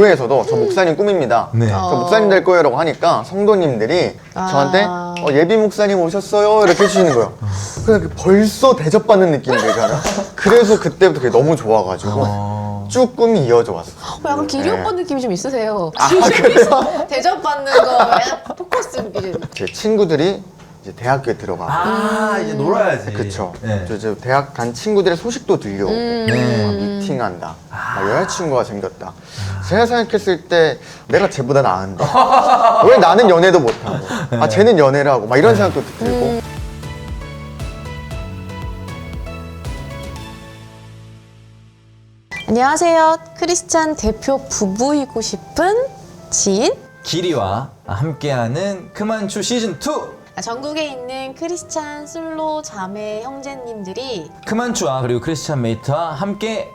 교회에서도 저 목사님 꿈입니다. 네. 저 목사님 될 거예요 라고 하니까 성도님들이 저한테 예비 목사님 오셨어요 이렇게 해주시는 거예요. 그래서 벌써 대접받는 느낌이 들잖아요. 그래서 그때부터 그게 너무 좋아가지고 쭉 꿈이 이어져 왔어요. 약간 기리 네. 오빠 느낌이 좀 있으세요. 그래요? 대접받는 거 포커스 이제. 제 친구들이 이제 대학교에 들어가고 이제 놀아야지. 그쵸. 네. 저 이제 대학 간 친구들의 소식도 들려오고 네. 막 미팅한다. 막 여자친구가 생겼다. 제가 생각했을 때 내가 쟤보다 나은데 왜 나는 연애도 못하고 아 쟤는 연애를 하고 막 이런 생각도 들고 안녕하세요. 크리스찬 대표 부부이고 싶은 지인. 길이와 함께하는 크만추 시즌2. 전국에 있는 크리스찬 솔로 자매 형제님들이 크만추와 그리고 크리스찬 메이트와 함께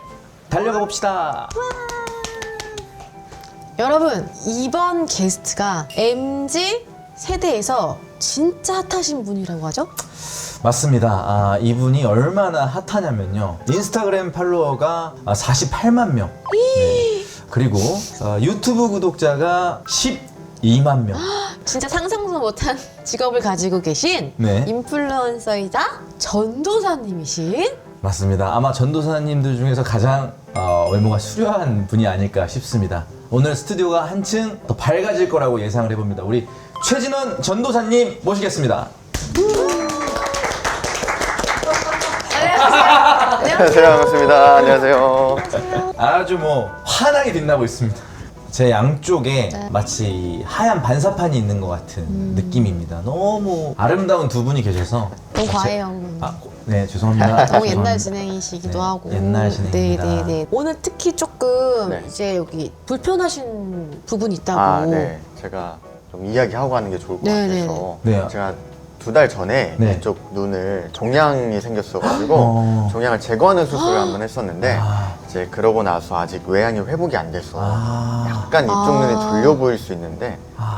달려가 봅시다. 여러분, 이번 게스트가 MZ 세대에서 진짜 핫하신 분이라고 하죠? 맞습니다. 이분이 얼마나 핫하냐면요. 인스타그램 팔로워가 48만 명. 네. 그리고 유튜브 구독자가 12만 명. 진짜 상상도 못한 직업을 가지고 계신 네. 인플루언서이자 전도사님이신 맞습니다. 아마 전도사님들 중에서 가장 외모가 수려한 분이 아닐까 싶습니다. 오늘 스튜디오가 한층 더 밝아질 거라고 예상을 해봅니다. 우리 최진원 전도사님 모시겠습니다. 안녕하세요. 반갑습니다. 안녕하세요. 아주 환하게 빛나고 있습니다. 제 양쪽에 마치 하얀 반사판이 있는 것 같은 느낌입니다. 너무 아름다운 두 분이 계셔서 너무 과해요. 네, 죄송합니다. 너무 죄송합니다. 옛날 진행이시기도 네, 하고. 옛날 진행입니다. 네네네. 오늘 특히 조금 네. 이제 여기 불편하신 부분이 있다고. 아, 네. 제가 좀 이야기하고 가는 게 좋을 것 네네네. 같아서 네. 제가 2달 전에 네. 이쪽 눈을 종양이 생겼어가지고 종양을 제거하는 수술을 한번 했었는데 이제 그러고 나서 아직 외양이 회복이 안 돼서 약간 이쪽 눈이 졸려 보일 수 있는데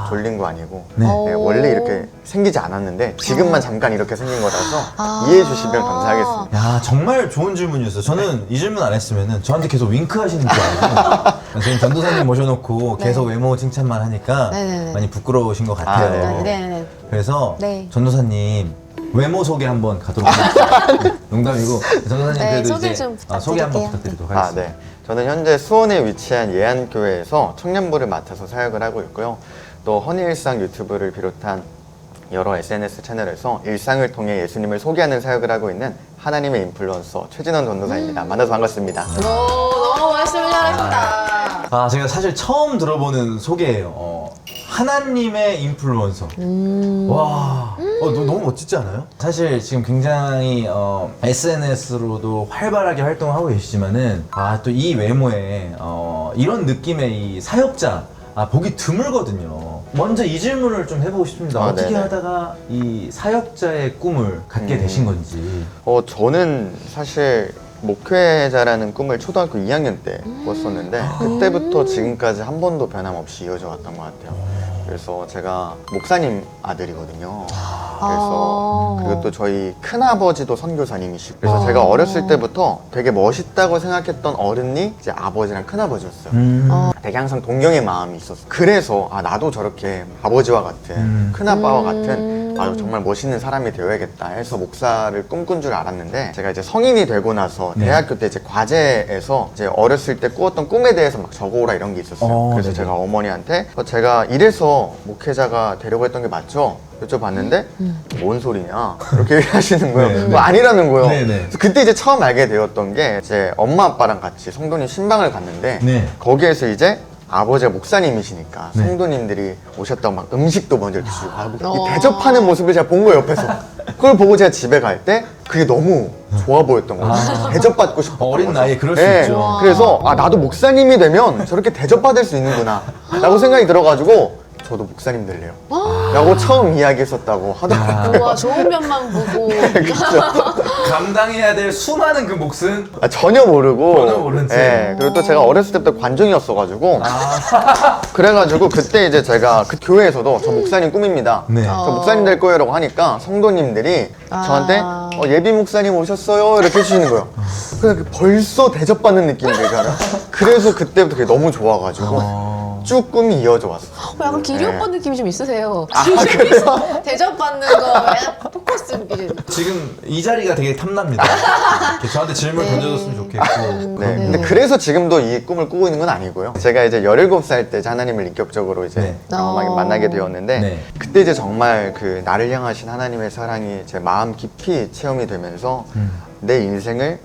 졸린 거 아니고 네. 네, 원래 이렇게 생기지 않았는데 지금만 잠깐 이렇게 생긴 거라서 이해해 주시면 감사하겠습니다. 야, 정말 좋은 질문이었어요. 저는 이 질문 안 했으면 저한테 계속 윙크 하시는 줄 알고 지금 전도사님 모셔놓고 계속 외모 칭찬만 하니까 네네네. 많이 부끄러우신 것 같아요. 네네. 그래서 네. 전도사님 외모 소개 한번 가도록 하겠습니다. 농담이고 전도사님 네, 그래도 소개 이제 좀 소개 한번 부탁드릴게요. 부탁드리도록 아, 하겠습니다. 네. 저는 현재 수원에 위치한 예안교회에서 청년부를 맡아서 사역을 하고 있고요. 또 허니일상 유튜브를 비롯한 여러 SNS 채널에서 일상을 통해 예수님을 소개하는 사역을 하고 있는 하나님의 인플루언서 최진원 전도사입니다. 만나서 반갑습니다. 너무 말씀을 잘하신다. 제가 사실 처음 들어보는 소개예요. 하나님의 인플루언서. 와, 너무 멋지지 않아요? 사실 지금 굉장히 SNS로도 활발하게 활동을 하고 계시지만은 또 이 외모에 이런 느낌의 이 사역자 보기 드물거든요. 먼저 이 질문을 좀 해보고 싶습니다. 어떻게 네네. 하다가 이 사역자의 꿈을 갖게 되신 건지. 저는 사실 목회자라는 꿈을 초등학교 2학년 때 꿨었는데 그때부터 지금까지 한 번도 변함없이 이어져 왔던 것 같아요. 그래서 제가 목사님 아들이거든요. 그래서 그리고 또 저희 큰아버지도 선교사님이시고 그래서 제가 어렸을 때부터 되게 멋있다고 생각했던 어른이 이제 아버지랑 큰아버지였어요. 되게 항상 동경의 마음이 있었어요. 그래서 나도 저렇게 아버지와 같은 큰아빠와 같은 정말 멋있는 사람이 되어야겠다 해서 목사를 꿈꾼 줄 알았는데 제가 이제 성인이 되고 나서 대학교 때 이제 과제에서 이제 어렸을 때 꾸었던 꿈에 대해서 막 적어오라 이런 게 있었어요. 그래서 네네. 제가 어머니한테 제가 이래서 목회자가 되려고 했던 게 맞죠? 여쭤봤는데 뭔 소리냐 이렇게 얘기하시는 거예요. 네네. 뭐 아니라는 거예요. 네네. 그래서 그때 이제 처음 알게 되었던 게 이제 엄마 아빠랑 같이 성도님 신방을 갔는데 네. 거기에서 이제 아버지가 목사님이시니까 네. 성도님들이 오셨다고 막 음식도 먼저 드시고 이 대접하는 모습을 제가 본 거예요 옆에서. 그걸 보고 제가 집에 갈 때 그게 너무 좋아 보였던 거예요. 대접받고 싶었던 어린 거죠. 나이에 그럴 수 있죠. 그래서 나도 목사님이 되면 저렇게 대접받을 수 있는구나 라고 생각이 들어가지고 저도 목사님 될래요 라고 처음 이야기했었다고 하더라고요. 우와, 좋은 면만 보고. 감당해야 될 수많은 그 몫은 전혀 모르고 전혀 모른 채. 예, 그리고 또 제가 어렸을 때부터 관중이었어가지고 그래가지고 그때 이제 제가 그 교회에서도 저 목사님 꿈입니다. 네. 저 목사님 될 거예요 라고 하니까 성도님들이 저한테 예비 목사님 오셨어요 이렇게 해주시는 거예요. 그래서 벌써 대접받는 느낌이 들잖아요. 그래서 그때부터 그게 너무 좋아가지고 쭉 꿈이 이어져 왔어요. 약간 기리 네. 오빠 느낌이 좀 있으세요. 그래요? 대접받는 거, 약간 포커스. 지금 이 자리가 되게 탐납니다. 이렇게 저한테 질문 네. 던져줬으면 좋겠고. 네. 근데 그래서 지금도 이 꿈을 꾸고 있는 건 아니고요. 제가 이제 17살 때 하나님을 인격적으로 이제 네. 경험하게 만나게 되었는데 네. 그때 이제 정말 그 나를 향하신 하나님의 사랑이 제 마음 깊이 체험이 되면서 내 인생을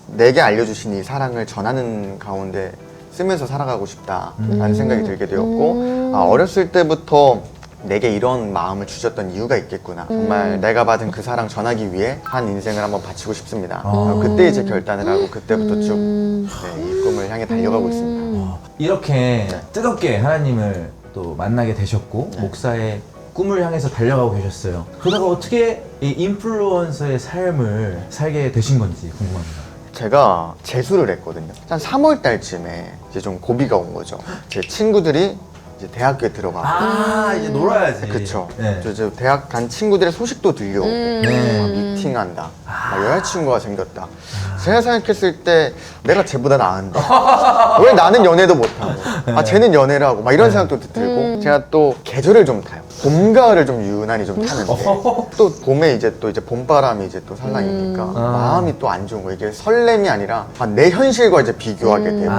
내게 알려주신 이 사랑을 전하는 가운데 쓰면서 살아가고 싶다라는 생각이 들게 되었고 어렸을 때부터 내게 이런 마음을 주셨던 이유가 있겠구나. 정말 내가 받은 그 사랑 전하기 위해 한 인생을 한번 바치고 싶습니다. 그때 이제 결단을 하고 그때부터 쭉 이 꿈을 향해 달려가고 있습니다. 이렇게 뜨겁게 하나님을 또 만나게 되셨고 네. 목사의 꿈을 향해서 달려가고 계셨어요. 그러다가 어떻게 이 인플루언서의 삶을 살게 되신 건지 궁금합니다. 제가 재수를 했거든요. 한 3월 달쯤에 이제 좀 고비가 온 거죠. 제 친구들이 이제 대학교에 들어가고 이제 놀아야지. 그쵸. 네. 저 이제 대학 간 친구들의 소식도 들려오고 네. 막 미팅한다. 막 여자친구가 생겼다. 제가 생각했을 때 내가 쟤보다 나은데 왜 나는 연애도 못하고 쟤는 연애를 하고 막 이런 생각도 들고 제가 또 계절을 좀 타요. 봄, 가을을 좀 유난히 좀 타는데 또 봄에 이제 봄바람이 이제 또 살랑이니까 마음이 또 안 좋은 거예요. 이게 설렘이 아니라 내 현실과 이제 비교하게 되고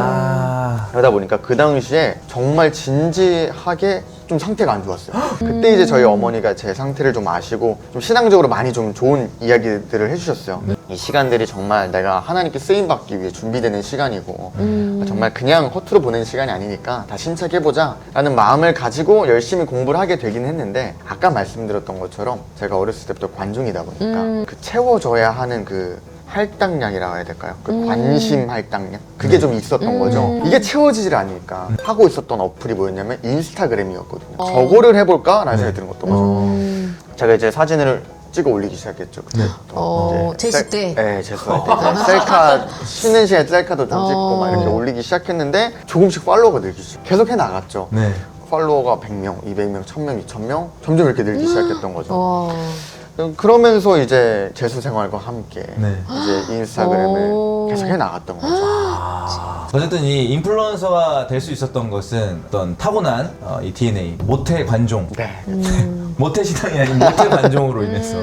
그러다 보니까 그 당시에 정말 진지하게 좀 상태가 안 좋았어요. 그때 이제 저희 어머니가 제 상태를 좀 아시고 좀 신앙적으로 많이 좀 좋은 이야기들을 해주셨어요. 이 시간들이 정말 내가 하나님께 쓰임받기 위해 준비되는 시간이고 정말 그냥 허투루 보내는 시간이 아니니까 다 심착해보자 라는 마음을 가지고 열심히 공부를 하게 되긴 했는데 아까 말씀드렸던 것처럼 제가 어렸을 때부터 관중이다 보니까 그 채워져야 하는 그 할당량이라고 해야 될까요? 그 관심 할당량? 그게 좀 있었던 거죠. 이게 채워지질 않으니까 하고 있었던 어플이 뭐였냐면 인스타그램이었거든요. 저거를 해볼까? 라는 생각이 드는 것도 거죠. 제가 이제 사진을 찍어 올리기 시작했죠. 그때부터. 이제 재수 때? 네, 재수할 때. 이제 셀카, 쉬는 시간에 셀카도 좀 찍고 막 이렇게 올리기 시작했는데 조금씩 팔로워가 늘기 시작. 계속 해 나갔죠. 네. 팔로워가 100명, 200명, 1000명, 2000명 점점 이렇게 늘기 시작했던 거죠. 와. 그러면서 이제 재수 생활과 함께 네. 이제 인스타그램을 계속 해 나갔던 거죠. 어쨌든 이 인플루언서가 될 수 있었던 것은 어떤 타고난 이 DNA 모태 관종 네. 모태 신앙이 아닌 모태 관종으로 인해서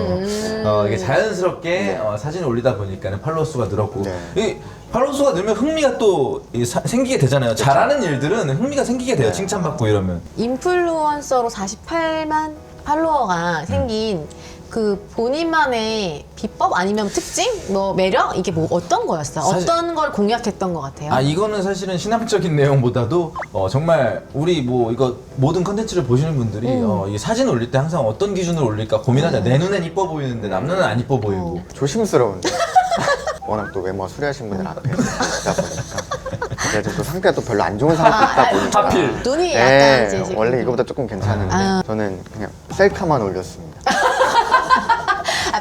이게 자연스럽게 사진을 올리다 보니까 팔로워 수가 늘었고 네. 이 팔로워 수가 늘면 흥미가 또 생기게 되잖아요. 잘하는 일들은 흥미가 생기게 돼요. 네. 칭찬받고 이러면. 인플루언서로 48만 팔로워가 생긴 그 본인만의 비법 아니면 특징? 뭐 매력? 이게 뭐 어떤 거였어요? 사실- 어떤 걸 공략했던 것 같아요? 이거는 사실은 신앙적인 내용보다도 정말 우리 뭐 이거 모든 컨텐츠를 보시는 분들이 이 사진 올릴 때 항상 어떤 기준으로 올릴까 고민하잖아요. 내 눈엔 이뻐 보이는데 남 눈엔 안 이뻐 보이고. 조심스러운데. 워낙 또 외모가 수려하신 분들 앞에 있다 보니까. 제가 또 상태가 또 별로 안 좋은 상태다 보니까. 하필. 눈이 약간 네, 이제 지금 원래 이거보다 조금 괜찮은데 저는 그냥 셀카만 올렸습니다.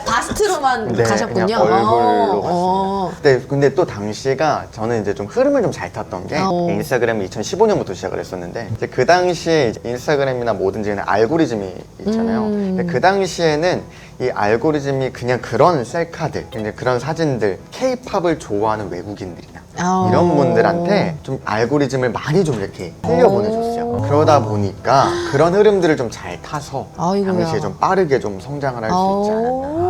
바스트로만 네, 가셨군요. 그냥 얼굴로 어. 갔습니다. 근데 또 당시가 저는 이제 좀 흐름을 좀 잘 탔던 게 인스타그램을 2015년부터 시작을 했었는데 이제 그 당시에 이제 인스타그램이나 뭐든지 그냥 알고리즘이 있잖아요. 근데 그 당시에는 이 알고리즘이 그냥 그런 셀카들, 그냥 그런 사진들, 케이팝을 좋아하는 외국인들이나 이런 분들한테 좀 알고리즘을 많이 좀 이렇게 흘려보내줬어요. 그러다 보니까 그런 흐름들을 좀 잘 타서 아이고야. 당시에 좀 빠르게 좀 성장을 할 수 있지 않았나.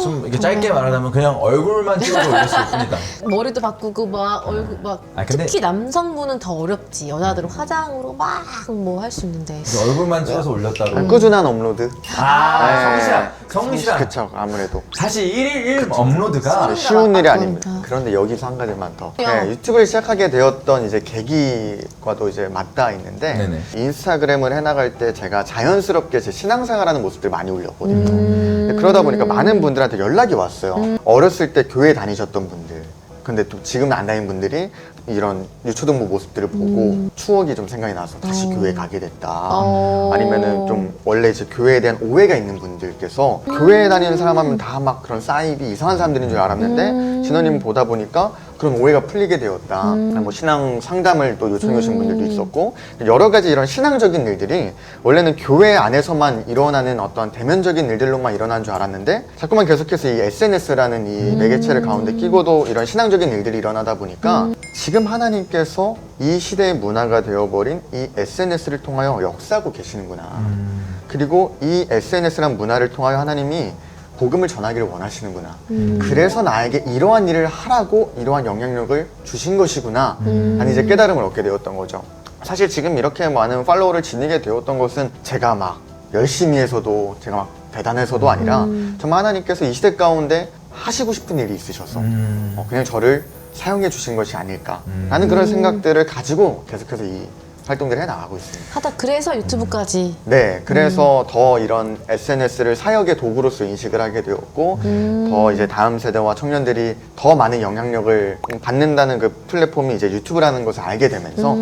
좀 이렇게 짧게 말하자면 그냥 얼굴만 찍어서 올렸을 뿐이다. 머리도 바꾸고 막 얼굴 막 근데- 특히 남성분은 더 어렵지. 여자들은 화장으로 막 뭐 할 수 있는데. 얼굴만 찍어서 올렸다고. 꾸준한 업로드. 성실한. 그쵸, 아무래도. 사실 1일 1 업로드가 쉬운 일이 아닙니다. 바쁜다. 그런데 여기서 한 가지만 더. 야. 네, 유튜브를 시작하게 되었던 이제 계기과도 이제 맞닿아 있는데 네네. 인스타그램을 해나갈 때 제가 자연스럽게 제 신앙생활하는 모습들 많이 올렸거든요. 그러다 보니까 많은 분들한테 연락이 왔어요. 어렸을 때 교회 다니셨던 분들, 근데 또 지금 안 다니는 분들이 이런 유초등부 모습들을 보고 추억이 좀 생각이 나서 다시 교회 가게 됐다. 아니면은 좀 원래 이제 교회에 대한 오해가 있는 분들께서 교회에 다니는 사람 하면 다 막 그런 사이비 이상한 사람들인 줄 알았는데 진원님 보다 보니까 그런 오해가 풀리게 되었다. 뭐 신앙 상담을 또 요청해 주신 분들도 있었고 여러 가지 이런 신앙적인 일들이 원래는 교회 안에서만 일어나는 어떤 대면적인 일들로만 일어나는 줄 알았는데 자꾸만 계속해서 이 SNS라는 이 매개체를 가운데 끼고도 이런 신앙적인 일들이 일어나다 보니까 지금 하나님께서 이 시대의 문화가 되어버린 이 SNS를 통하여 역사하고 계시는구나. 그리고 이 SNS란 문화를 통하여 하나님이 복음을 전하기를 원하시는구나. 그래서 나에게 이러한 일을 하라고 이러한 영향력을 주신 것이구나. 하는 이제 깨달음을 얻게 되었던 거죠. 사실 지금 이렇게 많은 팔로워를 지니게 되었던 것은 제가 막 열심히 해서도 제가 막 대단해서도 아니라 정말 하나님께서 이 시대 가운데 하시고 싶은 일이 있으셔서 그냥 저를 사용해 주신 것이 아닐까 라는 그런 생각들을 가지고 계속해서 이 활동들을 해나가고 있습니다. 하다 그래서 유튜브까지. 네, 그래서 더 이런 SNS를 사역의 도구로서 인식을 하게 되었고 더 이제 다음 세대와 청년들이 더 많은 영향력을 받는다는 그 플랫폼이 이제 유튜브라는 것을 알게 되면서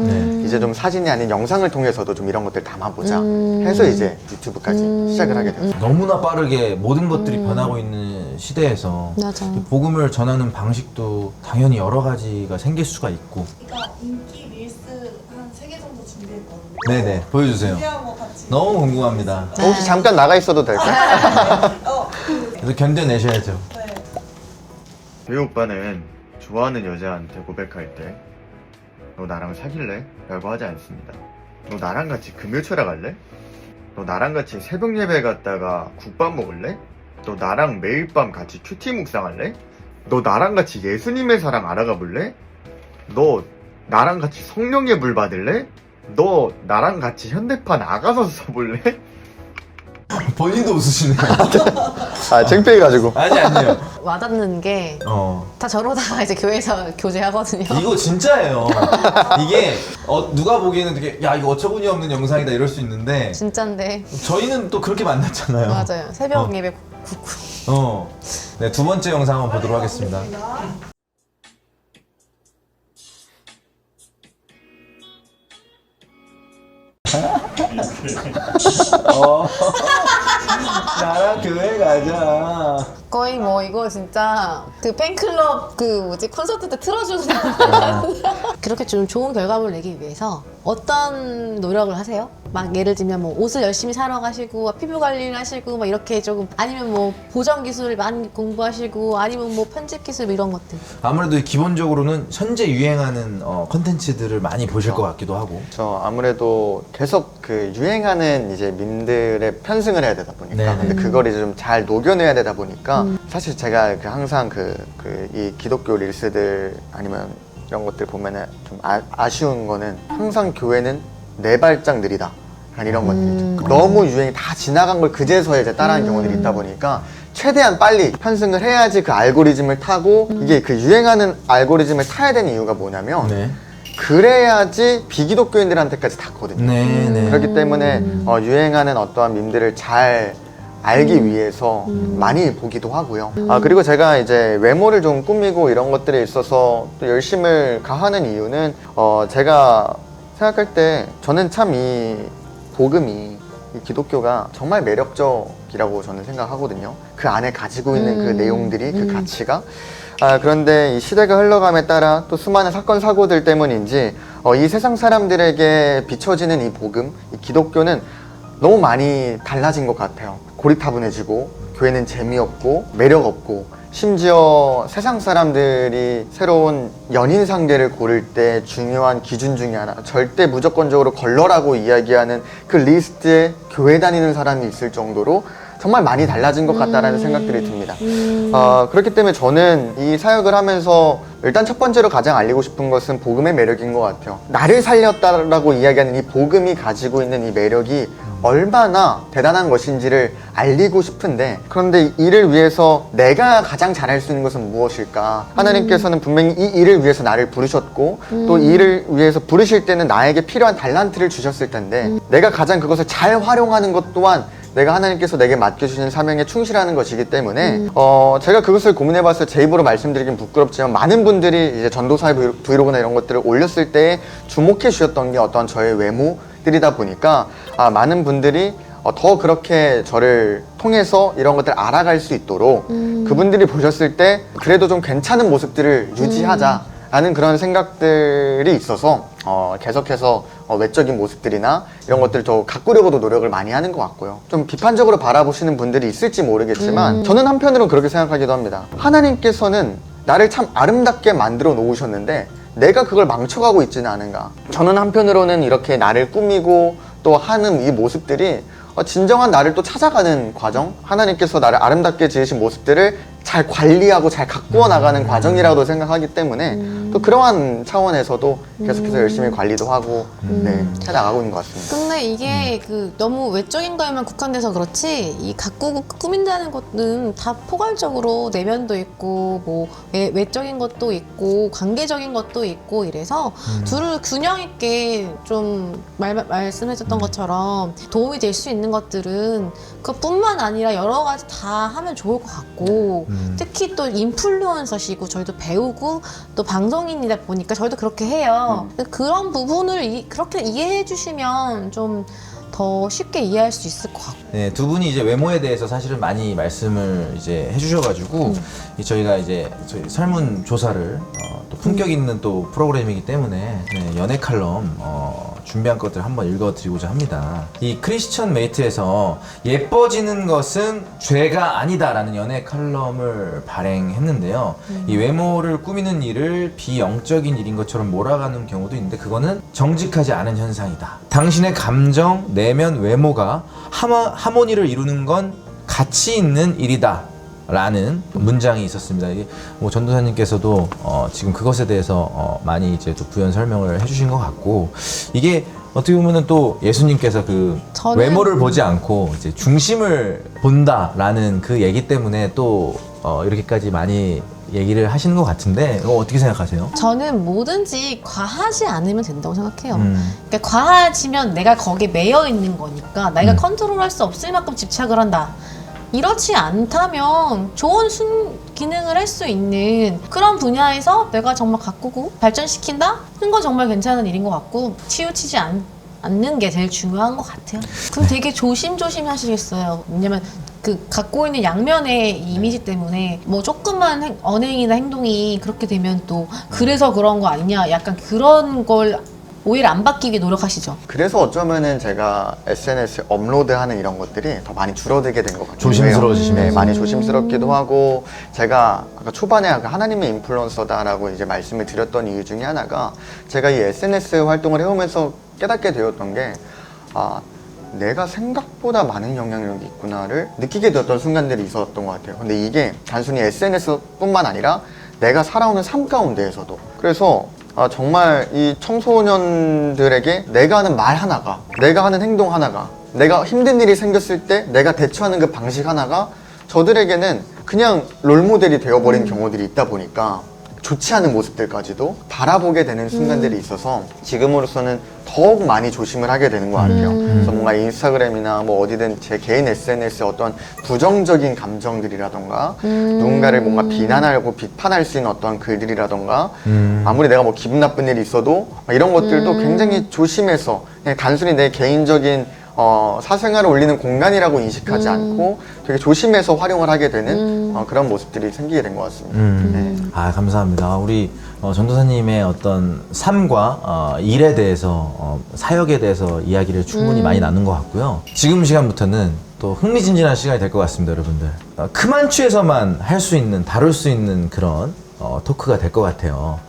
이제 좀 사진이 아닌 영상을 통해서도 좀 이런 것들 담아보자 해서 이제 유튜브까지 시작을 하게 되었습니다. 너무나 빠르게 모든 것들이 변하고 있는 시대에서 맞아. 이 복음을 전하는 방식도 당연히 여러 가지가 생길 수가 있고. 그러니까 인기 릴스 한 3개 정도 준비했거든요. 네네, 보여주세요. 준비한 거 같이. 너무 궁금합니다. 혹시 잠깐 나가 있어도 될까요? 그래서 견뎌내셔야죠. 네. 배 오빠는 좋아하는 여자한테 고백할 때 너 나랑 사귈래? 라고 하지 않습니다. 너 나랑 같이 금요철에 갈래? 너 나랑 같이 새벽 예배 갔다가 국밥 먹을래? 너 나랑 매일 밤 같이 큐티 묵상할래? 너 나랑 같이 예수님의 사랑 알아가 볼래? 너 나랑 같이 성령의 물 받을래? 너 나랑 같이 현대판 아가서 써볼래? 본인도 웃으시네요. 아 창피해가지고. 아니에요. 와닿는 게 다 저러다가 이제 교회에서 교제하거든요. 이거 진짜예요. 이게 누가 보기에는 되게 야 이거 어처구니 없는 영상이다 이럴 수 있는데 진짠데. 저희는 또 그렇게 만났잖아요. 맞아요. 새벽 예배 굽고. 네, 두 번째 영상 한번 보도록 하겠습니다. 나랑 교회 가자. 거의 뭐 이거 진짜 그 팬클럽 그 뭐지 콘서트 때 틀어주는 그렇게 좀 좋은 결과물을 내기 위해서 어떤 노력을 하세요? 막 예를 들면 뭐 옷을 열심히 사러 가시고 피부 관리를 하시고 막 이렇게 조금 아니면 뭐 보정 기술을 많이 공부하시고 아니면 뭐 편집 기술 이런 것들. 아무래도 기본적으로는 현재 유행하는 컨텐츠들을 많이 보실 것 같기도 하고. 저 아무래도 계속 그 유행하는 이제 밈들에 편승을 해야 되다 보니까 네네. 근데 그걸 이제 좀 잘 녹여내야 되다 보니까 사실 제가 그 항상 이 기독교 릴스들 아니면 이런 것들 보면은 좀 아쉬운 거는 항상 교회는 4발짝 느리다 약간 이런 것들 너무 유행이 다 지나간 걸 그제서야 이제 따라하는 경우들이 있다 보니까 최대한 빨리 편승을 해야지 그 알고리즘을 타고 이게 그 유행하는 알고리즘을 타야 되는 이유가 뭐냐면 네. 그래야지 비기독교인들한테까지 닿거든요. 네. 그렇기 때문에 유행하는 어떠한 밈들을 잘 알기 위해서 많이 보기도 하고요. 그리고 제가 이제 외모를 좀 꾸미고 이런 것들에 있어서 또 열심을 가하는 이유는 제가 생각할 때 저는 참 이 복음이 이 기독교가 정말 매력적이라고 저는 생각하거든요. 그 안에 가지고 있는 그 내용들이 그 가치가 그런데 이 시대가 흘러감에 따라 또 수많은 사건 사고들 때문인지 이 세상 사람들에게 비춰지는 이 복음, 이 기독교는 너무 많이 달라진 것 같아요. 고리타분해지고 교회는 재미없고 매력없고 심지어 세상 사람들이 새로운 연인 상대를 고를 때 중요한 기준 중에 하나 절대 무조건적으로 걸러라고 이야기하는 그 리스트에 교회 다니는 사람이 있을 정도로 정말 많이 달라진 것 같다라는 생각들이 듭니다. 그렇기 때문에 저는 이 사역을 하면서 일단 첫 번째로 가장 알리고 싶은 것은 복음의 매력인 것 같아요. 나를 살렸다라고 이야기하는 이 복음이 가지고 있는 이 매력이 얼마나 대단한 것인지를 알리고 싶은데 그런데 이를 위해서 내가 가장 잘할 수 있는 것은 무엇일까? 하나님께서는 분명히 이 일을 위해서 나를 부르셨고 또 이 일을 위해서 부르실 때는 나에게 필요한 달란트를 주셨을 텐데 내가 가장 그것을 잘 활용하는 것 또한 내가 하나님께서 내게 맡겨주신 사명에 충실하는 것이기 때문에 제가 그것을 고민해봤을 때 제 입으로 말씀드리긴 부끄럽지만 많은 분들이 이제 전도사의 브이로그나 이런 것들을 올렸을 때 주목해 주셨던 게 어떤 저의 외모들이다 보니까 많은 분들이 더 그렇게 저를 통해서 이런 것들을 알아갈 수 있도록 그분들이 보셨을 때 그래도 좀 괜찮은 모습들을 유지하자라는 그런 생각들이 있어서 계속해서 외적인 모습들이나 이런 것들을 더 가꾸려고도 노력을 많이 하는 것 같고요. 좀 비판적으로 바라보시는 분들이 있을지 모르겠지만 저는 한편으로는 그렇게 생각하기도 합니다. 하나님께서는 나를 참 아름답게 만들어 놓으셨는데 내가 그걸 망쳐가고 있지는 않은가. 저는 한편으로는 이렇게 나를 꾸미고 또 하는 이 모습들이 진정한 나를 또 찾아가는 과정, 하나님께서 나를 아름답게 지으신 모습들을 잘 관리하고 잘 가꾸어 나가는 과정이라고도 생각하기 때문에 또 그러한 차원에서도 계속해서 열심히 관리도 하고 해나가고 있는 것 같습니다. 근데 이게 그 너무 외적인 거에만 국한돼서 그렇지 이 가꾸고 꾸민다는 것은 다 포괄적으로 내면도 있고 뭐 외적인 것도 있고 관계적인 것도 있고 이래서 둘을 균형 있게 좀 말씀해줬던 것처럼 도움이 될 수 있는 것들은 그뿐만 아니라 여러 가지 다 하면 좋을 것 같고 특히 또 인플루언서시고 저희도 배우고 또 방송인이다 보니까 저희도 그렇게 해요. 그런 부분을 그렇게 이해해 주시면 좀 더 쉽게 이해할 수 있을 것 같고. 네, 두 분이 이제 외모에 대해서 사실은 많이 말씀을 이제 해주셔가지고 저희가 이제 저희 설문 조사를 또 품격 있는 또 프로그램이기 때문에 연애 칼럼 준비한 것들 한번 읽어드리고자 합니다. 이 크리스천 메이트에서 예뻐지는 것은 죄가 아니다라는 연애 칼럼을 발행했는데요. 이 외모를 꾸미는 일을 비영적인 일인 것처럼 몰아가는 경우도 있는데 그거는 정직하지 않은 현상이다. 당신의 감정, 내면, 외모가 하모니를 이루는 건 가치 있는 일이다. 라는 문장이 있었습니다. 이게 뭐 전도사님께서도 지금 그것에 대해서 많이 이제 또 부연 설명을 해주신 것 같고 이게 어떻게 보면은 또 예수님께서 그 외모를 보지 않고 이제 중심을 본다라는 그 얘기 때문에 또 이렇게까지 많이 얘기를 하시는 것 같은데 이거 어떻게 생각하세요? 저는 뭐든지 과하지 않으면 된다고 생각해요. 그러니까 과하지면 내가 거기에 매여 있는 거니까 내가 컨트롤할 수 없을 만큼 집착을 한다. 이렇지 않다면 좋은 기능을 할 수 있는 그런 분야에서 내가 정말 가꾸고 발전시킨다? 하는 건 정말 괜찮은 일인 것 같고 치우치지 않는 게 제일 중요한 것 같아요. 그럼 되게 조심조심 하시겠어요. 왜냐면 그 갖고 있는 양면의 이미지 때문에 뭐 조금만 언행이나 행동이 그렇게 되면 또 그래서 그런 거 아니냐 약간 그런 걸 오히려 안 받기 위해 노력하시죠. 그래서 어쩌면은 제가 SNS에 업로드하는 이런 것들이 더 많이 줄어들게 된 것 같아요. 조심스러워지시면서. 네, 많이 조심스럽기도 하고 제가 아까 초반에 하나님의 인플루언서다라고 이제 말씀을 드렸던 이유 중에 하나가 제가 이 SNS 활동을 해오면서 깨닫게 되었던 게 내가 생각보다 많은 영향력이 있구나를 느끼게 되었던 순간들이 있었던 것 같아요. 근데 이게 단순히 SNS뿐만 아니라 내가 살아오는 삶 가운데에서도 그래서 정말 이 청소년들에게 내가 하는 말 하나가 내가 하는 행동 하나가 내가 힘든 일이 생겼을 때 내가 대처하는 그 방식 하나가 저들에게는 그냥 롤모델이 되어버린 경우들이 있다 보니까 좋지 않은 모습들까지도 바라보게 되는 순간들이 있어서 지금으로서는 더욱 많이 조심을 하게 되는 것 같아요. 그래서 뭔가 인스타그램이나 뭐 어디든 제 개인 SNS에 어떤 부정적인 감정들이라던가 누군가를 뭔가 비난하고 비판할 수 있는 어떤 글들이라던가 아무리 내가 뭐 기분 나쁜 일이 있어도 이런 것들도 굉장히 조심해서 그냥 단순히 내 개인적인 사생활을 올리는 공간이라고 인식하지 않고 되게 조심해서 활용을 하게 되는 그런 모습들이 생기게 된 것 같습니다. 네. 감사합니다. 우리 전도사님의 어떤 삶과 일에 대해서 사역에 대해서 이야기를 충분히 많이 나눈 것 같고요. 지금 시간부터는 또 흥미진진한 시간이 될 것 같습니다, 여러분들. 크만추에서만 할 수 있는, 다룰 수 있는 그런 토크가 될 것 같아요.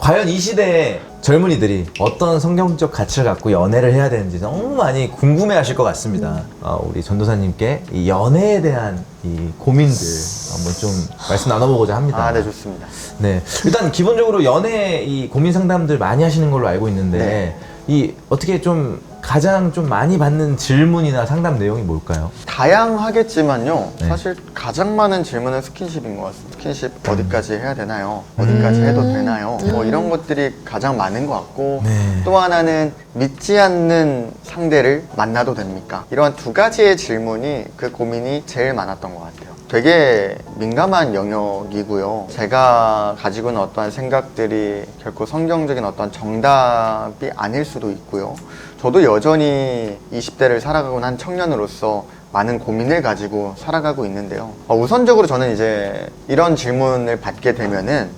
과연 이 시대의 젊은이들이 어떤 성경적 가치를 갖고 연애를 해야 되는지 너무 많이 궁금해 하실 것 같습니다. 우리 전도사님께 이 연애에 대한 이 고민들 한번 좀 말씀 나눠보고자 합니다. 네, 좋습니다. 네, 일단 기본적으로 연애 이 고민 상담들 많이 하시는 걸로 알고 있는데 네. 이 어떻게 좀 가장 좀 많이 받는 질문이나 상담 내용이 뭘까요? 다양하겠지만요. 네. 사실 가장 많은 질문은 스킨십인 것 같습니다. 스킨십 어디까지 해야 되나요? 어디까지 해도 되나요? 뭐 이런 것들이 가장 많은 것 같고 네. 또 하나는 믿지 않는 상대를 만나도 됩니까? 이러한 두 가지의 질문이 그 고민이 제일 많았던 것 같아요. 되게 민감한 영역이고요. 제가 가지고 있는 어떠한 생각들이 결코 성경적인 어떤 정답이 아닐 수도 있고요. 저도 여전히 20대를 살아가고 난 청년으로서 많은 고민을 가지고 살아가고 있는데요. 우선적으로 저는 이제 이런 질문을 받게 되면은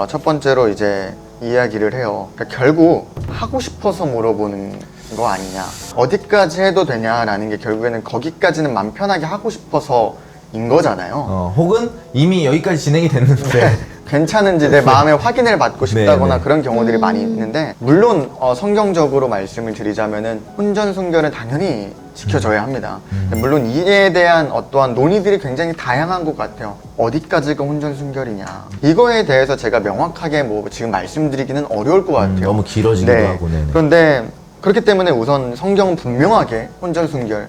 첫 번째로 이제 이야기를 해요. 그러니까 결국 하고 싶어서 물어보는 거 아니냐. 어디까지 해도 되냐라는 게 결국에는 거기까지는 맘 편하게 하고 싶어서 인 거잖아요. 혹은 이미 여기까지 진행이 됐는데 괜찮은지 내 마음의 확인을 받고 싶다거나 네, 네. 그런 경우들이 많이 있는데 물론 성경적으로 말씀을 드리자면은 혼전순결은 당연히 지켜져야 합니다. 물론 이에 대한 어떠한 논의들이 굉장히 다양한 것 같아요. 어디까지가 혼전순결이냐 이거에 대해서 제가 명확하게 뭐 지금 말씀드리기는 어려울 것 같아요. 너무 길어지기도 네. 하고. 네네. 그런데 그렇기 때문에 우선 성경은 분명하게 혼전순결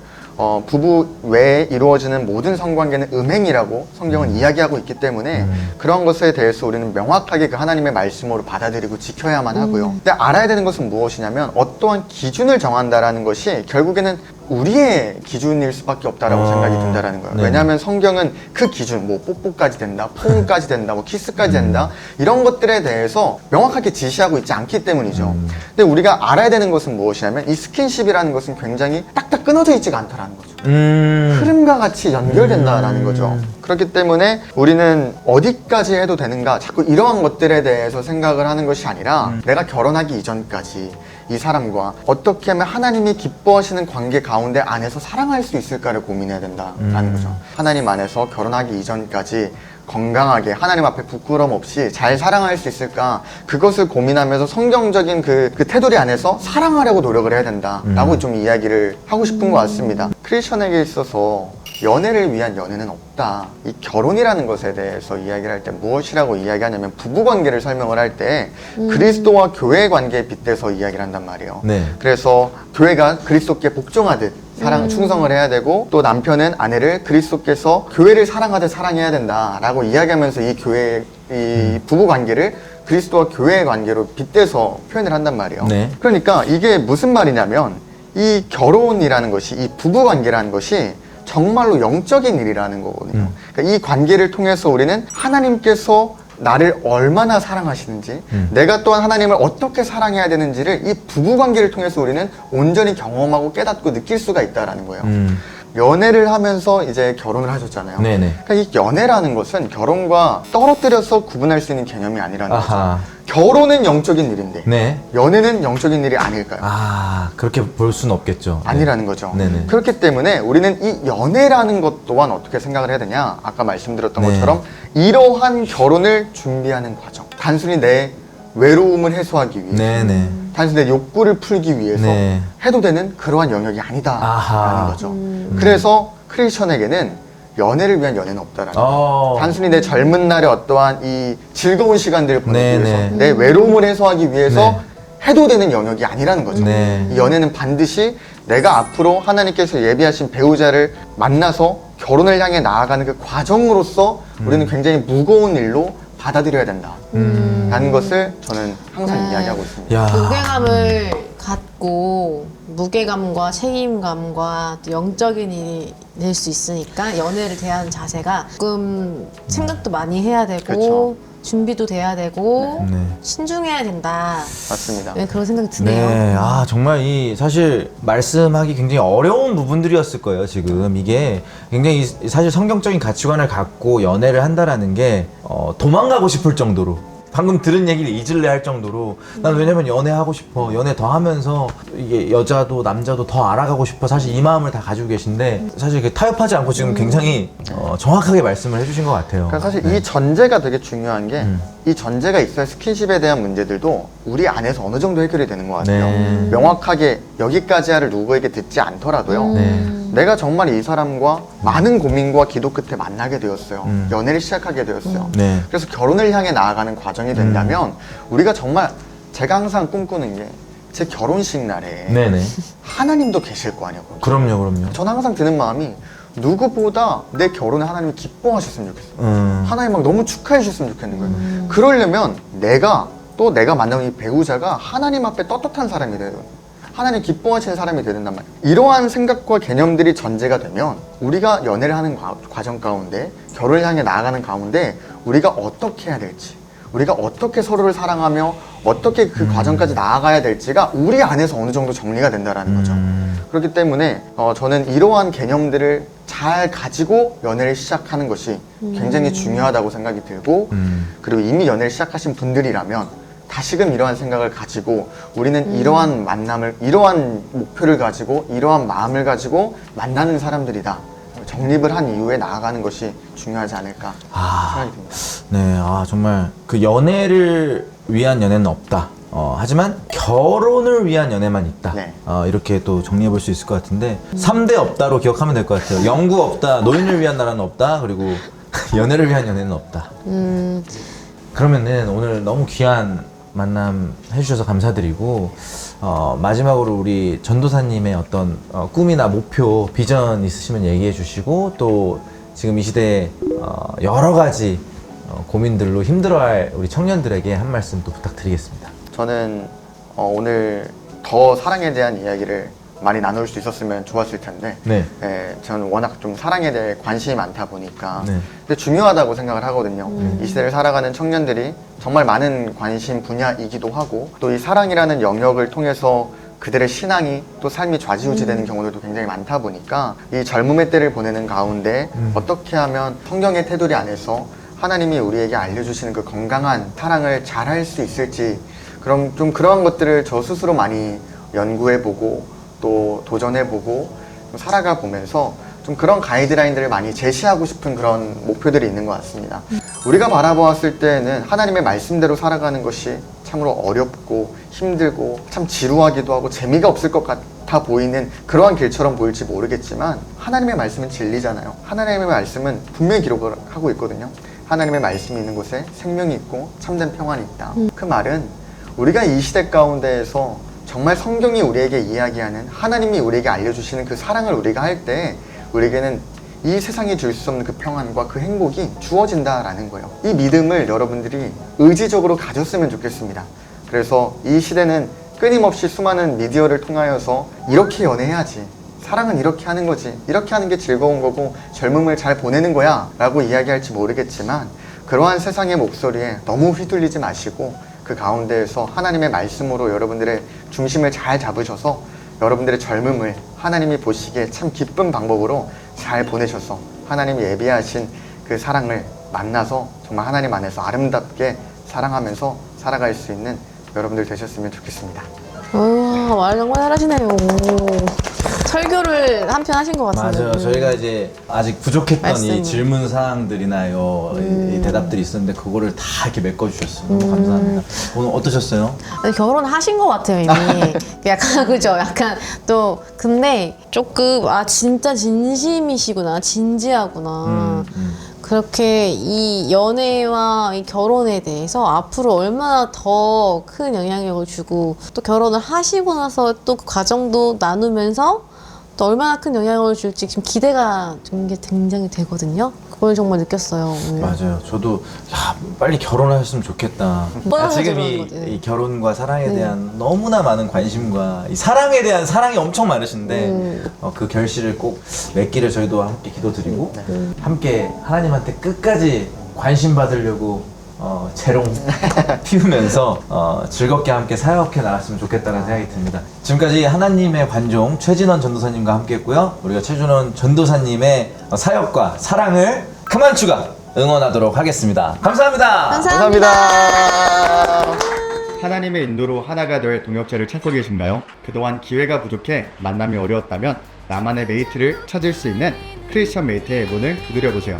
부부 외에 이루어지는 모든 성관계는 음행이라고 성경은 이야기하고 있기 때문에 그런 것에 대해서 우리는 명확하게 그 하나님의 말씀으로 받아들이고 지켜야만 하고요. 근데 알아야 되는 것은 무엇이냐면 어떠한 기준을 정한다라는 것이 결국에는 우리의 기준일 수밖에 없다라고 생각이 든다라는 거예요. 네네. 왜냐하면 성경은 그 기준, 뭐 뽀뽀까지 된다, 포옹까지 된다, 뭐 키스까지 된다 이런 것들에 대해서 명확하게 지시하고 있지 않기 때문이죠. 근데 우리가 알아야 되는 것은 무엇이냐면 이 스킨십이라는 것은 굉장히 딱딱 끊어져 있지가 않다라는 거죠. 흐름과 같이 연결된다라는 거죠. 그렇기 때문에 우리는 어디까지 해도 되는가 자꾸 이러한 것들에 대해서 생각을 하는 것이 아니라 내가 결혼하기 이전까지 이 사람과 어떻게 하면 하나님이 기뻐하시는 관계 가운데 안에서 사랑할 수 있을까를 고민해야 된다라는 거죠. 하나님 안에서 결혼하기 이전까지 건강하게 하나님 앞에 부끄럼 없이 잘 사랑할 수 있을까 그것을 고민하면서 성경적인 그 테두리 안에서 사랑하려고 노력을 해야 된다라고 좀 이야기를 하고 싶은 것 같습니다. 크리스천에게 있어서 연애를 위한 연애는 없다. 이 결혼이라는 것에 대해서 이야기를 할 때 무엇이라고 이야기하냐면 부부관계를 설명을 할 때 그리스도와 교회의 관계에 빗대서 이야기를 한단 말이에요. 네. 그래서 교회가 그리스도께 복종하듯 사랑, 충성을 해야 되고 또 남편은 아내를 그리스도께서 교회를 사랑하듯 사랑해야 된다라고 이야기하면서 이 교회, 이 부부관계를 그리스도와 교회의 관계로 빗대서 표현을 한단 말이에요. 네. 그러니까 이게 무슨 말이냐면 이 결혼이라는 것이 이 부부관계라는 것이 정말로 영적인 일이라는 거거든요. 그러니까 이 관계를 통해서 우리는 하나님께서 나를 얼마나 사랑하시는지 내가 또한 하나님을 어떻게 사랑해야 되는지를 이 부부관계를 통해서 우리는 온전히 경험하고 깨닫고 느낄 수가 있다는 거예요. 연애를 하면서 이제 결혼을 하셨잖아요. 네네. 그러니까 이 연애라는 것은 결혼과 떨어뜨려서 구분할 수 있는 개념이 아니라는 아하. 거죠. 결혼은 영적인 일인데 네. 연애는 영적인 일이 아닐까요? 그렇게 볼 수는 없겠죠. 아니라는 거죠. 네네. 그렇기 때문에 우리는 이 연애라는 것 또한 어떻게 생각을 해야 되냐? 아까 말씀드렸던 네. 것처럼 이러한 결혼을 준비하는 과정. 단순히 내 외로움을 해소하기 위해, 네네. 단순히 내 욕구를 풀기 위해서 네. 해도 되는 그러한 영역이 아니다라는 아하. 거죠. 그래서 크리스천에게는 연애를 위한 연애는 없다라는 거예요. 어. 단순히 내 젊은 날의 어떠한 이 즐거운 시간들을 보내기 네네. 위해서, 내 외로움을 해소하기 위해서 네. 해도 되는 영역이 아니라는 거죠. 네. 이 연애는 반드시 내가 앞으로 하나님께서 예비하신 배우자를 만나서 결혼을 향해 나아가는 그 과정으로서 우리는 굉장히 무거운 일로 받아들여야 된다. 라는 것을 저는 항상 네. 이야기하고 있습니다. 야. 무게감을 갖고 무게감과 책임감과 또 영적인 일이 될 수 있으니까 연애를 대하는 자세가 조금 생각도 많이 해야 되고 그렇죠. 준비도 돼야 되고 네. 신중해야 된다. 맞습니다. 네, 그런 생각이 드네요. 네, 정말 이 사실 말씀하기 굉장히 어려운 부분들이었을 거예요. 지금 이게 굉장히 사실 성경적인 가치관을 갖고 연애를 한다라는 게 도망가고 싶을 정도로 방금 들은 얘기를 잊을래 할 정도로 난 왜냐면 연애하고 싶어 연애 더 하면서 이게 여자도 남자도 더 알아가고 싶어 사실 이 마음을 다 가지고 계신데 사실 이렇게 타협하지 않고 지금 굉장히 정확하게 말씀을 해주신 것 같아요. 그러니까 사실 네. 이 전제가 되게 중요한 게 이 전제가 있어야 스킨십에 대한 문제들도 우리 안에서 어느 정도 해결이 되는 것 같아요. 네. 명확하게 여기까지 하를 누구에게 듣지 않더라도요. 네. 내가 정말 이 사람과 많은 고민과 기도 끝에 만나게 되었어요. 연애를 시작하게 되었어요. 네. 그래서 결혼을 향해 나아가는 과정이 된다면 우리가 정말 제가 항상 꿈꾸는 게 제 결혼식 날에 네네. 하나님도 계실 거 아니에요. 거기. 그럼요. 전 항상 드는 마음이 누구보다 내 결혼을 하나님이 기뻐하셨으면 좋겠어요. 하나님 막 너무 축하해 주셨으면 좋겠는 거예요. 그러려면 내가 만나는 이 배우자가 하나님 앞에 떳떳한 사람이 돼요. 하나님 기뻐하시는 사람이 되야 된단 말이에요. 이러한 생각과 개념들이 전제가 되면 우리가 연애를 하는 과정 가운데, 결혼을 향해 나아가는 가운데 우리가 어떻게 해야 될지, 우리가 어떻게 서로를 사랑하며 어떻게 그 과정까지 나아가야 될지가 우리 안에서 어느 정도 정리가 된다라는 거죠. 그렇기 때문에 저는 이러한 개념들을 잘 가지고 연애를 시작하는 것이 굉장히 중요하다고 생각이 들고, 그리고 이미 연애를 시작하신 분들이라면 다시금 이러한 생각을 가지고 우리는 이러한 만남을, 이러한 목표를 가지고 이러한 마음을 가지고 만나는 사람들이다, 정립을 한 이후에 나아가는 것이 중요하지 않을까 생각이 듭니다. 네, 정말 그 연애를 위한 연애는 없다. 하지만 결혼을 위한 연애만 있다. 네. 이렇게 또 정리해 볼 수 있을 것 같은데 3대 없다로 기억하면 될 것 같아요. 영구 없다, 노인을 위한 나라는 없다, 그리고 연애를 위한 연애는 없다. 그러면은 오늘 너무 귀한 만남 해주셔서 감사드리고, 마지막으로 우리 전도사님의 어떤 꿈이나 목표, 비전 있으시면 얘기해 주시고, 또 지금 이 시대에 여러 가지 고민들로 힘들어할 우리 청년들에게 한 말씀 또 부탁드리겠습니다. 저는 오늘 더 사랑에 대한 이야기를 많이 나눌 수 있었으면 좋았을 텐데, 네. 저는 워낙 좀 사랑에 대해 관심이 많다 보니까 네. 근데 중요하다고 생각을 하거든요. 이 시대를 살아가는 청년들이 정말 많은 관심 분야이기도 하고, 또 이 사랑이라는 영역을 통해서 그들의 신앙이 또 삶이 좌지우지되는 경우들도 굉장히 많다 보니까 이 젊음의 때를 보내는 가운데 어떻게 하면 성경의 테두리 안에서 하나님이 우리에게 알려주시는 그 건강한 사랑을 잘 할 수 있을지, 그럼 좀 그러한 것들을 저 스스로 많이 연구해보고 또 도전해보고 살아가 보면서 좀 그런 가이드라인들을 많이 제시하고 싶은 그런 목표들이 있는 것 같습니다. 우리가 바라보았을 때는 하나님의 말씀대로 살아가는 것이 참으로 어렵고 힘들고 참 지루하기도 하고 재미가 없을 것 같아 보이는 그러한 길처럼 보일지 모르겠지만, 하나님의 말씀은 진리잖아요. 하나님의 말씀은 분명히 기록을 하고 있거든요. 하나님의 말씀이 있는 곳에 생명이 있고 참된 평안이 있다. 그 말은 우리가 이 시대 가운데에서 정말 성경이 우리에게 이야기하는, 하나님이 우리에게 알려주시는 그 사랑을 우리가 할 때 우리에게는 이 세상이 줄 수 없는 그 평안과 그 행복이 주어진다라는 거예요. 이 믿음을 여러분들이 의지적으로 가졌으면 좋겠습니다. 그래서 이 시대는 끊임없이 수많은 미디어를 통하여서 이렇게 연애해야지, 사랑은 이렇게 하는 거지, 이렇게 하는 게 즐거운 거고 젊음을 잘 보내는 거야 라고 이야기할지 모르겠지만, 그러한 세상의 목소리에 너무 휘둘리지 마시고 그 가운데에서 하나님의 말씀으로 여러분들의 중심을 잘 잡으셔서 여러분들의 젊음을 하나님이 보시기에 참 기쁜 방법으로 잘 보내셔서 하나님이 예비하신 그 사랑을 만나서 정말 하나님 안에서 아름답게 사랑하면서 살아갈 수 있는 여러분들 되셨으면 좋겠습니다. 우와, 말 정말 잘하시네요. 설교를 한편 하신 것 같은데. 맞아요. 저희가 이제 아직 부족했던 이 말씀. 질문 사항들이나요, 이 대답들이 있었는데 그거를 다 이렇게 메꿔주셨어요. 너무 감사합니다. 오늘 어떠셨어요? 아니, 결혼하신 것 같아요, 이미. 약간, 그죠? 약간 또, 근데 조금, 진짜 진심이시구나, 진지하구나. 그렇게 이 연애와 이 결혼에 대해서 앞으로 얼마나 더 큰 영향력을 주고, 또 결혼을 하시고 나서 또 그 과정도 나누면서 또 얼마나 큰 영향을 줄지 지금 기대가 되는 게 굉장히 되거든요. 그걸 정말 느꼈어요, 오늘. 맞아요. 저도 빨리 결혼을 했으면 좋겠다. 지금 이 결혼과 사랑에 대한 너무나 많은 관심과 이 사랑에 대한 사랑이 엄청 많으신데 그 결실을 꼭 맺기를 저희도 함께 기도드리고 함께 하나님한테 끝까지 관심 받으려고 재롱 피우면서 즐겁게 함께 사역해 나갔으면 좋겠다는 생각이 듭니다. 지금까지 하나님의 관종 최진원 전도사님과 함께 했고요. 우리가 최진원 전도사님의 사역과 사랑을 크만추가 응원하도록 하겠습니다. 감사합니다. 감사합니다. 하나님의 인도로 하나가 될 동역자를 찾고 계신가요? 그동안 기회가 부족해 만남이 어려웠다면 나만의 메이트를 찾을 수 있는 크리스천 메이트의 문을 두드려보세요.